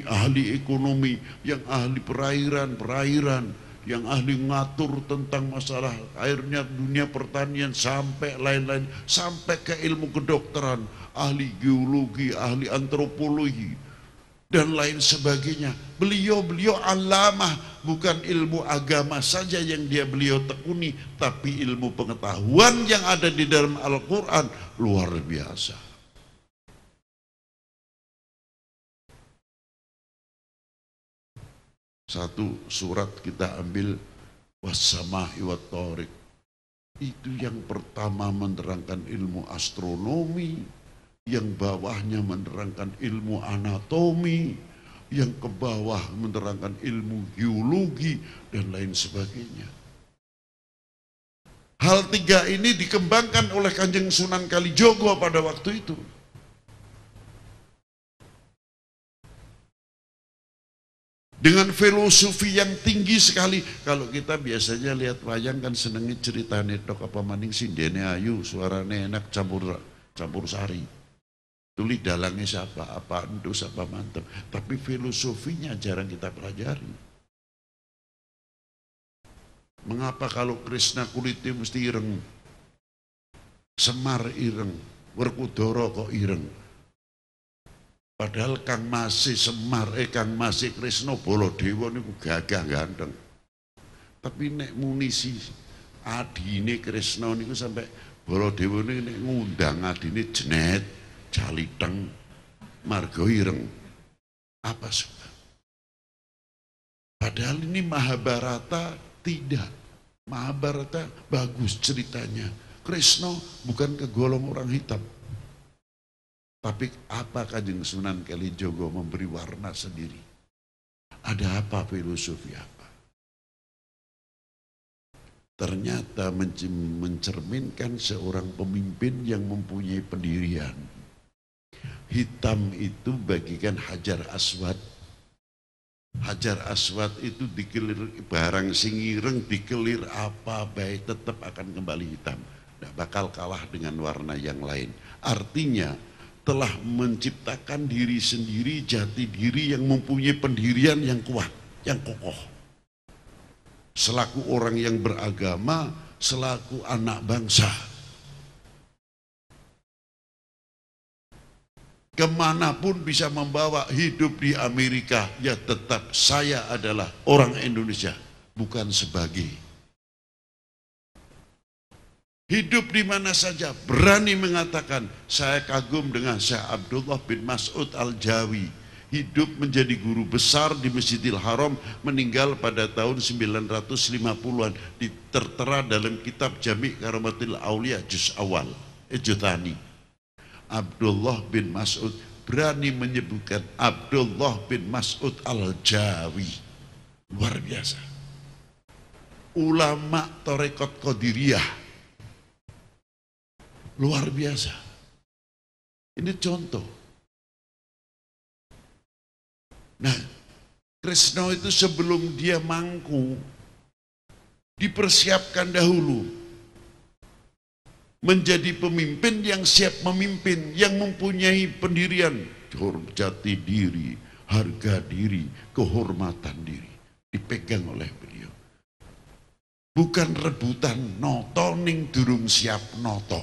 yang ahli perairan, yang ahli ngatur tentang masalah airnya dunia pertanian sampai lain-lain, sampai ke ilmu kedokteran, ahli geologi, ahli antropologi dan lain sebagainya. Beliau alamah, bukan ilmu agama saja yang beliau tekuni, tapi ilmu pengetahuan yang ada di dalam Al-Quran luar biasa. Satu surat kita ambil was-sama'i wat-thariq. Itu yang pertama menerangkan ilmu astronomi, yang bawahnya menerangkan ilmu anatomi, yang ke bawah menerangkan ilmu geologi dan lain sebagainya. Hal tiga ini dikembangkan oleh Kanjeng Sunan Kalijogo pada waktu itu. Dengan filosofi yang tinggi sekali. Kalau kita biasanya lihat wayang kan senengnya ceritanya tok apa maning sindene ayu, suaranya enak campur sari. Tuli dalangnya siapa, apa endus, apa mantep. Tapi filosofinya jarang kita pelajari. Mengapa kalau Krishna kulitnya mesti ireng? Semar ireng, Werkudara kok ireng. Padahal Kang Masih Semar, Kang Masih Krishna Baladewa niku gagah ganteng. Tapi nek munisi adine Krishna niku sampai Baladewa niku nek ngundang adine jenet, jaliteng, marga ireng. Apa sebab? Padahal ini Mahabharata tidak. Mahabharata bagus ceritanya. Krishna bukan kegolong orang hitam. Tapi apa Kanjeng Sunan Kalijogo memberi warna sendiri? Ada apa filosofi apa? Ternyata mencerminkan seorang pemimpin yang mempunyai pendirian. Hitam itu bagikan Hajar Aswad. Hajar Aswad itu dikelir barang sing ireng, dikelir apa baik tetap akan kembali hitam. Tidak bakal kalah dengan warna yang lain. Artinya telah menciptakan diri sendiri, jati diri yang mempunyai pendirian yang kuat, yang kokoh. Selaku orang yang beragama, selaku anak bangsa. Kemanapun bisa membawa hidup di Amerika, ya tetap saya adalah orang Indonesia, bukan sebagai. Hidup di mana saja, berani mengatakan, saya kagum dengan Syekh Abdullah bin Mas'ud Al-Jawi. Hidup menjadi guru besar di Masjidil Haram, meninggal pada tahun 950-an. Tertera dalam kitab Jami' Karamatil Aulia juz awal, Juzani. Abdullah bin Mas'ud berani menyebutkan Abdullah bin Mas'ud Al-Jawi. Luar biasa. Ulama Tarekat Qadiriyah. Luar biasa. Ini contoh. Nah, Kresna itu sebelum dia mangku, dipersiapkan dahulu menjadi pemimpin yang siap memimpin, yang mempunyai pendirian, jati diri, harga diri, kehormatan diri, dipegang oleh beliau. Bukan rebutan noto ning durung siap noto.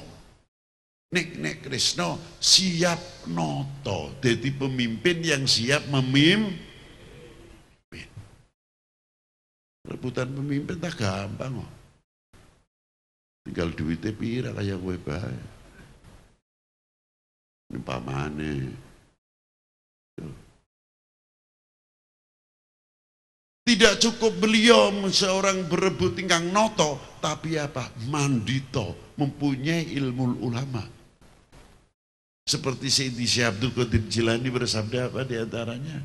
Nek Kresna siap noto, jadi pemimpin yang siap memimpin. Rebutan pemimpin tak gampang kok. Tinggal duitnya pira kayak gue bae. Ini pamane. Tidak cukup beliau seorang berebut ingkang noto, tapi apa? Mandito, mempunyai ilmu ulama. Seperti Sayyidi Syekh Abdul Qadir Jilani bersabda apa diantaranya?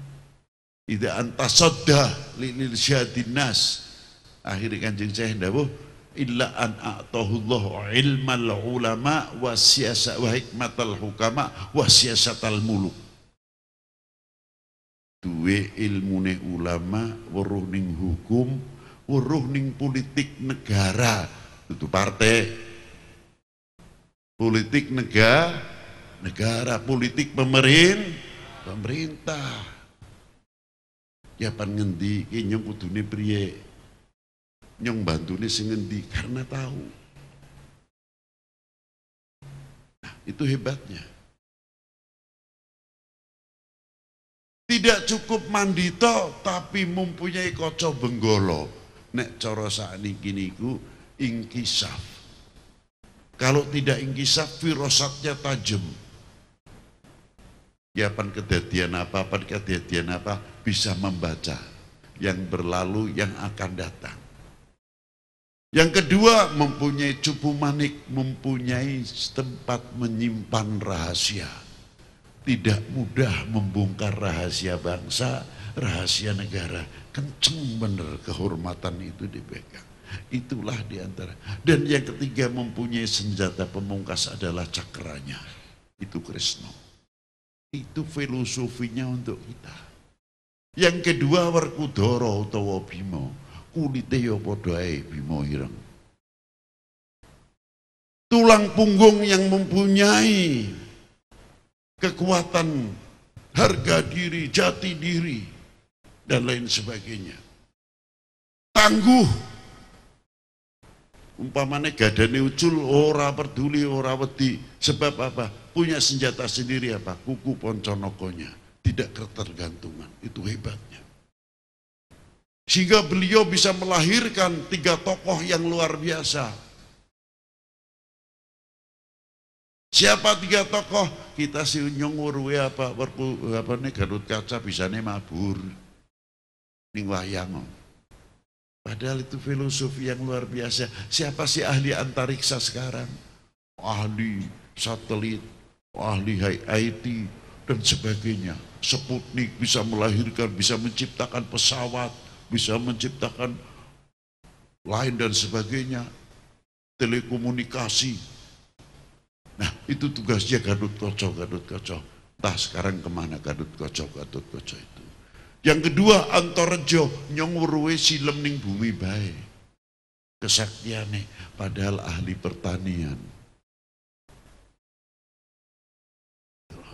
Idza anta sadda lil syadin nas. Akhirnya Kanjeng Syekh dawuh illa an a'tahullahu ilmal ulama wa siyasa wa hikmatal hukama wa siyasatal muluk. Duwe ilmune ulama, weruh ning hukum, weruh ning politik negara, itu partai. Politik negara, politik pemerintah. Ya pan ngendi ki nyong kudune priye, nyong bantune sing ngendi, karena tahu. Nah, itu hebatnya. Tidak cukup mandito tapi mempunyai kaca benggala. Nek cara sakniki niku ingkisaf. Kalau tidak ingkisaf firasatnya tajam. Ya pan kejadian apa bisa membaca yang berlalu, yang akan datang. Yang kedua, mempunyai cupu manik, mempunyai tempat menyimpan rahasia. Tidak mudah membongkar rahasia bangsa, rahasia negara. Kenceng bener kehormatan itu dipegang. Itulah diantara. Dan yang ketiga, mempunyai senjata pemungkas adalah cakranya. Itu Kresna. Itu filosofinya untuk kita. Yang kedua, Werkudara utawa Bima, kulite ya padha ae Bima ireng. Tulang punggung yang mempunyai kekuatan, harga diri, jati diri, dan lain sebagainya. Tangguh. Umpamane gadane ucul, ora peduli, ora wedi. Sebab apa? Punya senjata sendiri apa? Kuku ponconokonya. Tidak ketergantungan. Itu hebatnya. Sehingga beliau bisa melahirkan 3 tokoh yang luar biasa. Siapa 3 tokoh? Kita si nyong weruhe apa nih Garut Kaca bisane mabur ning wayang. Padahal itu filosofi yang luar biasa. Siapa sih ahli antariksa sekarang? Ahli satelit, ahli IT, dan sebagainya. Sputnik bisa melahirkan, bisa menciptakan pesawat, bisa menciptakan lain dan sebagainya. Telekomunikasi. Nah, itu tugasnya Gatot Kaca. Entah sekarang kemana Gatot Kaca itu. Yang kedua, Antareja, nyong weruhe silem ning bumi bae. Kesaktiane, padahal ahli pertanian.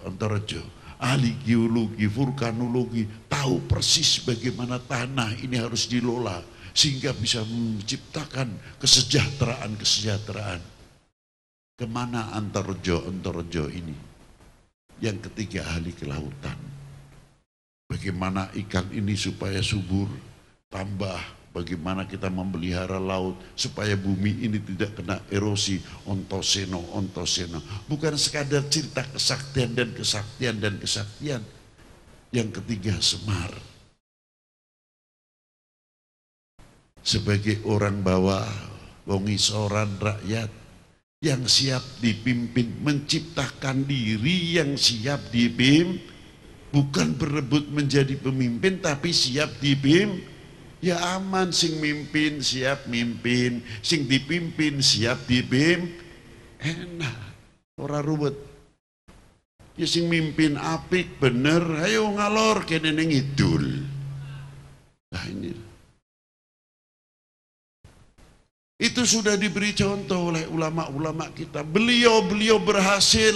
Antareja, ahli geologi, vulkanologi, tahu persis bagaimana tanah ini harus dilola sehingga bisa menciptakan kesejahteraan. Kemana Antareja ini? Yang ketiga, ahli kelautan. Bagaimana ikan ini supaya subur, tambah bagaimana kita memelihara laut supaya bumi ini tidak kena erosi. Ontoseno. Bukan sekadar cerita kesaktian. Yang ketiga, Semar. Sebagai orang bawah, wongisoran rakyat yang siap dipimpin, menciptakan diri yang siap dipimpin. Bukan berebut menjadi pemimpin, tapi siap dipimpin. Ya aman, sing mimpin siap mimpin, sing dipimpin siap dipimpin. Enak, ora ruwet. Ya sing mimpin apik bener, ayo ngalor kene ning idul. Nah ini. Itu sudah diberi contoh oleh ulama-ulama kita. Beliau berhasil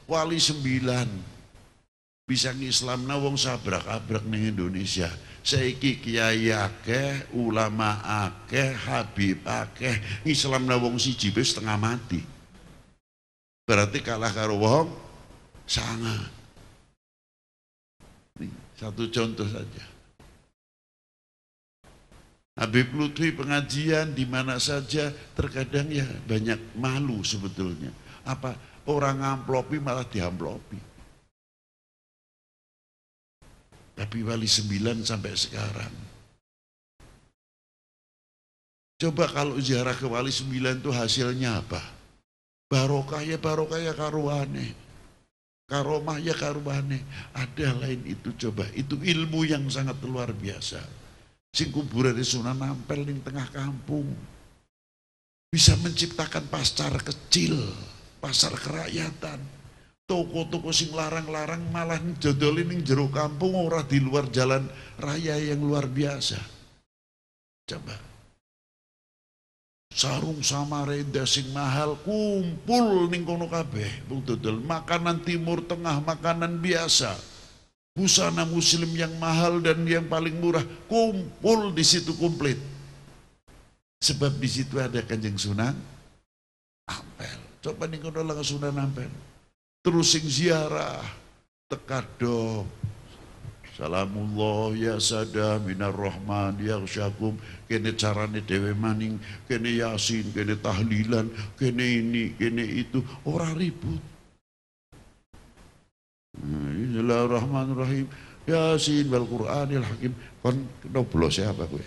wali 9. Bisa ngislamna wong sabrak-abrak ning Indonesia. Saiki kiai akeh, ulama akeh, habib akeh, ngislamna wong siji wis setengah mati. Berarti kalah karo wong sangat. Nih, satu contoh saja. Habib Lutfi pengajian di mana saja terkadang ya banyak malu sebetulnya. Apa orang ngamplopi malah diamplopi. Tapi wali 9 sampai sekarang. Coba kalau ziarah ke wali 9 itu hasilnya apa? Barokah ya karuane. Karomah ya karuane. Ada lain itu coba. Itu ilmu yang sangat luar biasa. Sing kuburan di Sunan Ampel di tengah kampung. Bisa menciptakan pasar kecil. Pasar kerakyatan. Toko-toko sing larang-larang malah jodolin ning jero kampung ora di luar jalan raya yang luar biasa. Coba. Sarung Samarinda sing mahal kumpul ning kono kabeh. Wong dodol makanan Timur Tengah, makanan biasa. Busana muslim yang mahal dan yang paling murah kumpul di situ komplit. Sebab di situ ada Kanjeng Sunan Ampel. Coba ning kono langsung Sunan Ampel. Terus sing ziarah tekado salamullah ya sada minar rahman ya syakum kene carane dewe maning kene yasin kene tahlilan kene ini kene itu ora ribut. Bismillahirrahmanirrahim yasin wal qur'anil hakim kon doblos apa kowe.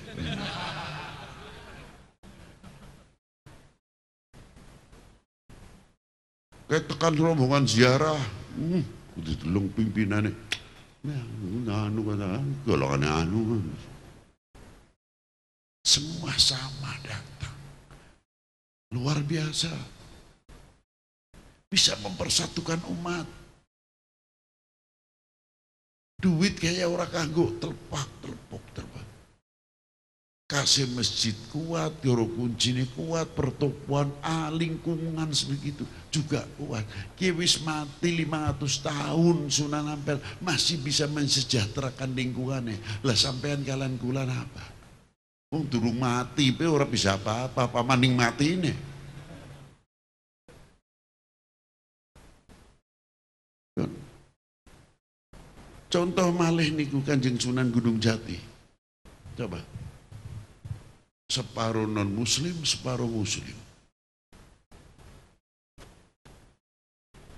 Kayak tekan rombongan ziarah, kudu delung pimpinane. Anu kata, golongan anu. Semua sama datang. Luar biasa. Bisa mempersatukan umat. Duit kayak orang kanggo telpak. Kasih masjid kuat, joro kuncine kuat, pertokoan lingkungan sebegitu juga kuat. Ki wis mati 500 tahun Sunan Ampel masih bisa mensejahterakan lingkungannya. Lah sampean kalian kulan apa? Wong durung mati pe ora bisa apa-apa, maning mati ini. Contoh malih niku Kanjeng Sunan Gunung Jati. Coba. Separuh non muslim, separuh muslim.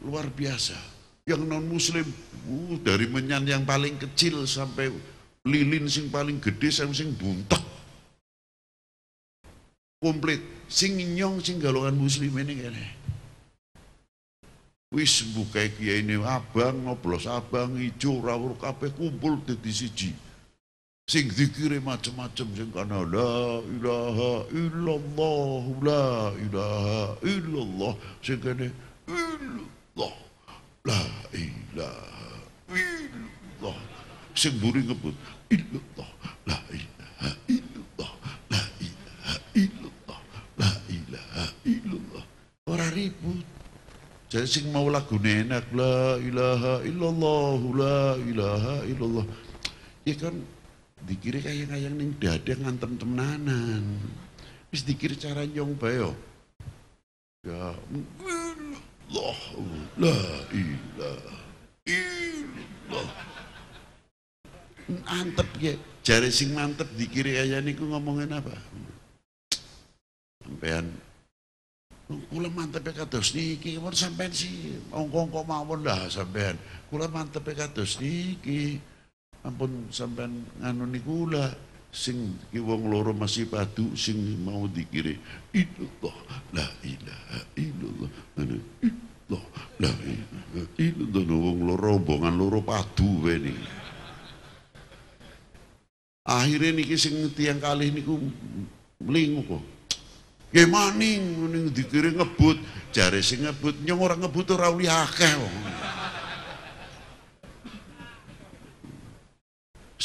Luar biasa. Yang non muslim dari menyan yang paling kecil sampai lilin sing paling gede sampai sing buntek. Komplit. Sing nyong sing galongan muslim ini kene. Wis buka kiai ini abang, ngoblos abang, ijo, rawur kabeh kumpul dadi siji. Sing dikire macam-macam sing kana la ilaha illallah la ilaha illallah sing kene illallah la ilaha illallah sing buri ngebut illallah la ilaha illallah la ilaha illallah la ilaha illallah ora ribut. Jadi sing mau lagune enak la ilaha illallah la ilaha illallah ya kan dikira kayang-kayang ning dada ngantem temenanan. Wis dikira cara nyong bae ya Allah la ilaha illallah. Antep ya. Jare sing mantep dikira kaya niku ngomongin apa? Sampean kula mantepe kados niki, mun sampean sih ongko-ongko mawon lah sampean. Kula mantepe kados niki. Ampun sampean nganu niku lah sing ki wong loro masih padu sing mau dikire illallah la ilaha illallah illallah la ilaha illallah wong loro rombongan loro padu wae niki. Akhirnya niki sing tiyang kalih niku mlingu kok. Nggih maning dikire ngebut, jare sing ngebut nyong ora ngebut ora uli akeh wong.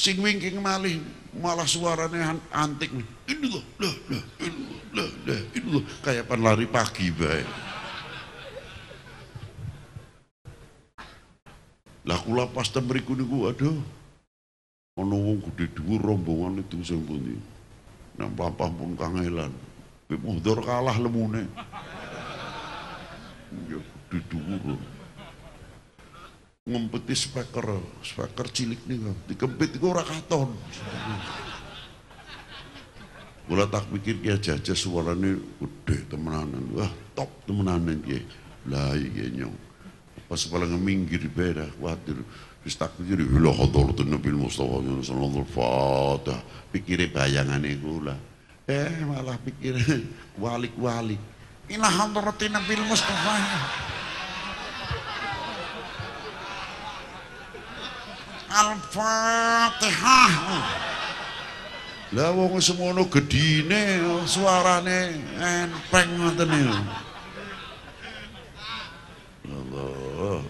Sing wingking malih malah suaranya antik. Ini loh, ini loh, kayak pan lari pagi bae. Lah kula pas temriku niku aduh. Ana wong gedhe dhuwur rombongan itu sing pundi. Nang pampah pun kangelan. Mundur kalah lemune. Ya gedhe dhuwur. Ngempeti speaker cilik nih kan, dikempit iku ora katon. Kula tak pikir ki aja suarane gede temenanan, wah top temenanan ki. Lah iki nyong. Pas paling minggir beda, khawatir. Wis tak pikir la hadratin Nabi Mustafa sallallahu alaihi wasallam. Pikire bayangane kula. Malah pikir walik-walik. Ila hadratin Nabi Mustafa. Al-Fatihah. Lah wong semono gedine suarane enteng ngoten niku. Allah.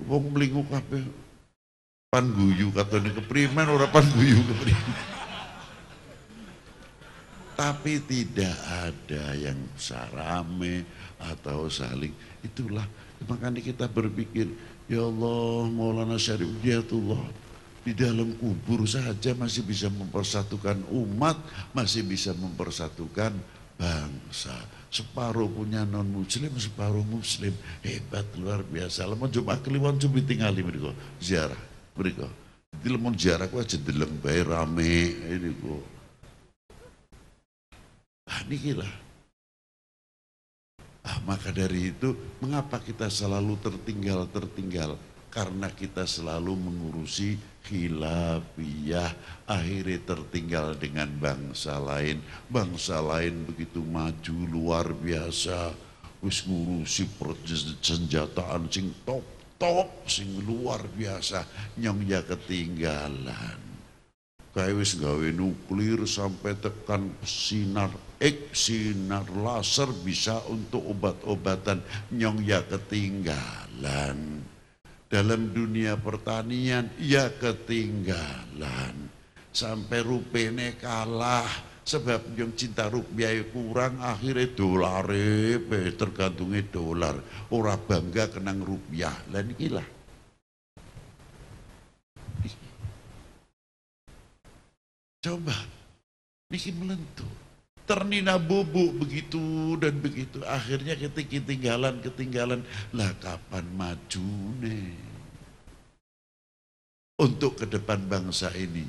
Wong mlingu kabeh. Pan guyu katone keprimen ora pan guyu keprimen. Tapi tidak ada yang sarame atau saling itulah makanya kita berpikir ya Allah Maulana Syarif Hidayatullah di dalam kubur saja masih bisa mempersatukan umat, masih bisa mempersatukan bangsa. Separuh punya non muslim, separuh muslim. Hebat luar biasa. Lemon coba kliwon coba tinggali mereka ziarah mereka. Di lemon ziarah ku aja deleng bae rame ini kok. Nikilah. Maka dari itu, mengapa kita selalu tertinggal? Karena kita selalu mengurusi khilafiyah, akhirnya tertinggal dengan bangsa lain. Bangsa lain begitu maju luar biasa, wis ngurusi persenjataan sing top, sing luar biasa, nyong ya ketinggalan. Kayak wis gawe nuklir sampai tekan sinar laser bisa untuk obat-obatan, nyong ya ketinggalan. Dalam dunia pertanian ya ketinggalan. Sampai rupene kalah sebab nyong cinta rupiah kurang, akhirnya dolare tergantungnya dolar. Ora bangga kenang rupiah. Lah nikilah. Coba, bikin melentur. Ternina bubuk begitu dan begitu. Akhirnya ketinggalan. Lah kapan maju nih? Untuk ke depan bangsa ini.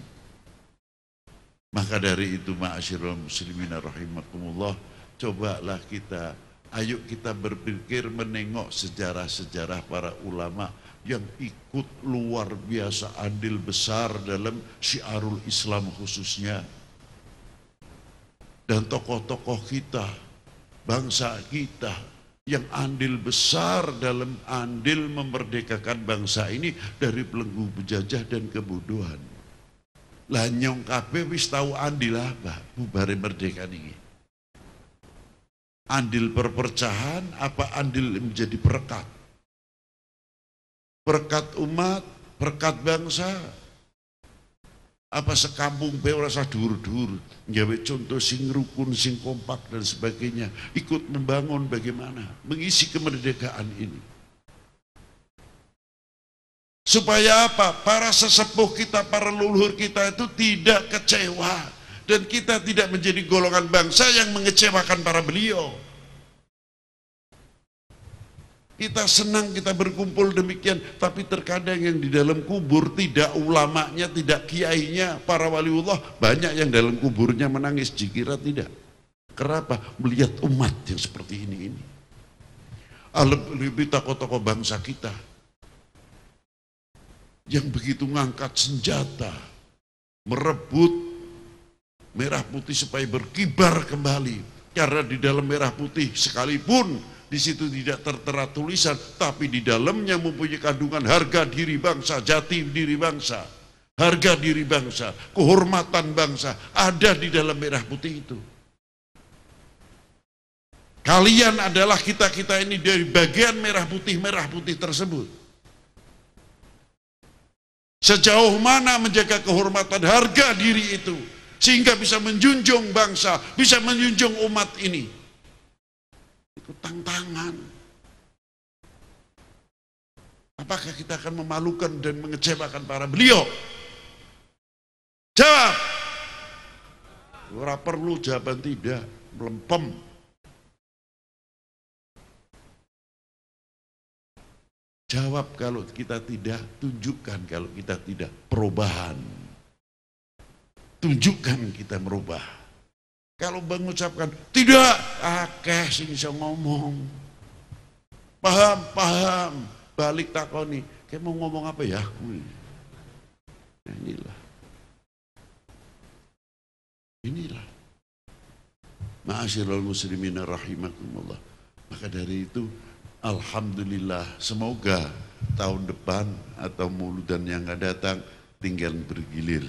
Maka dari itu ma'asyiral muslimin rahimakumullah. Cobalah kita, ayo kita berpikir menengok sejarah-sejarah para ulama yang ikut luar biasa andil besar dalam syiarul Islam khususnya. Dan tokoh-tokoh kita, bangsa kita yang andil besar dalam andil memerdekakan bangsa ini dari belenggu penjajah dan kebodohan. Lah nyong kabeh wis tahu andil apa bubare merdeka ini? Andil perpecahan apa andil menjadi perekat? Berkat umat, berkat bangsa, apa sekampung pe ora usah dur-dur, gawe contoh sing rukun, sing kompak dan sebagainya, ikut membangun bagaimana mengisi kemerdekaan ini. Supaya apa? Para sesepuh kita, para leluhur kita itu tidak kecewa dan kita tidak menjadi golongan bangsa yang mengecewakan para beliau. Kita senang kita berkumpul demikian, tapi terkadang yang di dalam kubur tidak ulamanya, tidak kiainya, para waliullah, banyak yang dalam kuburnya menangis, dikira tidak. Kenapa? Melihat umat yang seperti ini. Lebih tokoh-tokoh bangsa kita yang begitu ngangkat senjata, merebut merah putih supaya berkibar kembali. Karena di dalam merah putih sekalipun di situ tidak tertera tulisan, tapi di dalamnya mempunyai kandungan harga diri bangsa, jati diri bangsa, harga diri bangsa, kehormatan bangsa, ada di dalam merah putih itu. Kalian adalah kita-kita ini dari bagian merah putih tersebut. Sejauh mana menjaga kehormatan harga diri itu, sehingga bisa menjunjung bangsa, bisa menjunjung umat ini. Itu tantangan. Apakah kita akan memalukan dan mengecewakan para beliau? Jawab. Ora perlu jawaban tidak, melempem. Jawab kalau kita tidak, tunjukkan kalau kita tidak. Perubahan. Tunjukkan kita merubah. Kalau mengucapkan tidak, akeh sing iso ngomong. Paham, balik takoni, kayak mau ngomong apa ya? Nah, inilah. Ma'asyiral muslimin rahimakumullah. Maka dari itu, alhamdulillah, semoga tahun depan atau Mauludan yang akan datang tinggal bergilir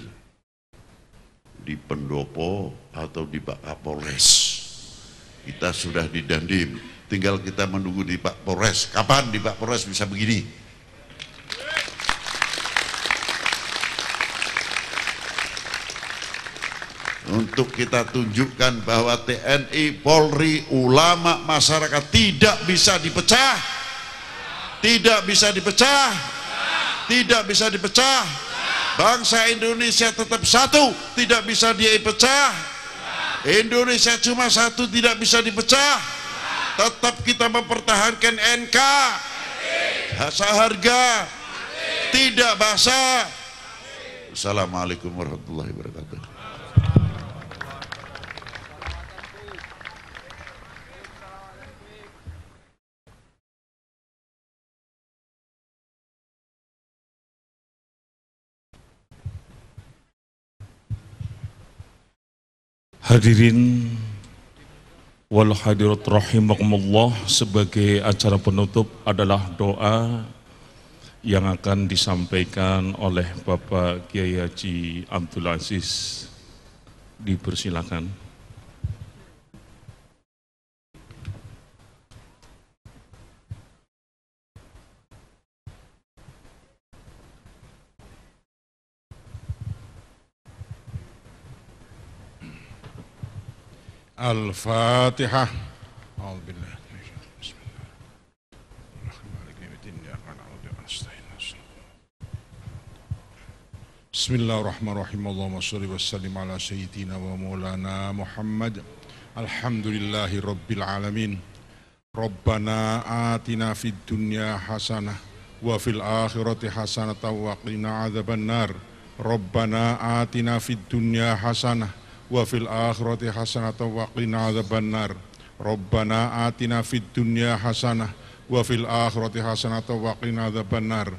di pendopo atau di Pak Kapolres. Kita sudah di Dandim, tinggal kita menunggu di Pak Polres. Kapan di Pak Polres bisa begini? Untuk kita tunjukkan bahwa TNI, Polri, ulama, masyarakat tidak bisa dipecah. Tidak bisa dipecah. Tidak bisa dipecah. Bangsa Indonesia tetap satu, tidak bisa dipecah. Indonesia cuma satu, tidak bisa dipecah. Tetap kita mempertahankan NK. Harga tidak basah. Assalamualaikum warahmatullahi wabarakatuh. Hadirin wal hadirat rahimakumullah, sebagai acara penutup adalah doa yang akan disampaikan oleh Bapak Kiai Haji Abdul Aziz. Dipersilakan. Al-Fatihah. Bismillahirrahmanirrahim. Allahumma sholli wa sallim ala sayyidina wa maulana Muhammad. Alhamdulillahi rabbil alamin. Rabbana atina fid dunya hasanah wa fil akhirati hasanah wa qina adzabannar. Rabbana atina fid dunya hasanah wa fil akhirati hasanatan wa qina adzabannar. Rabbana atina fid dunya hasanah wa fil akhirati hasanatan wa qina adzabannar.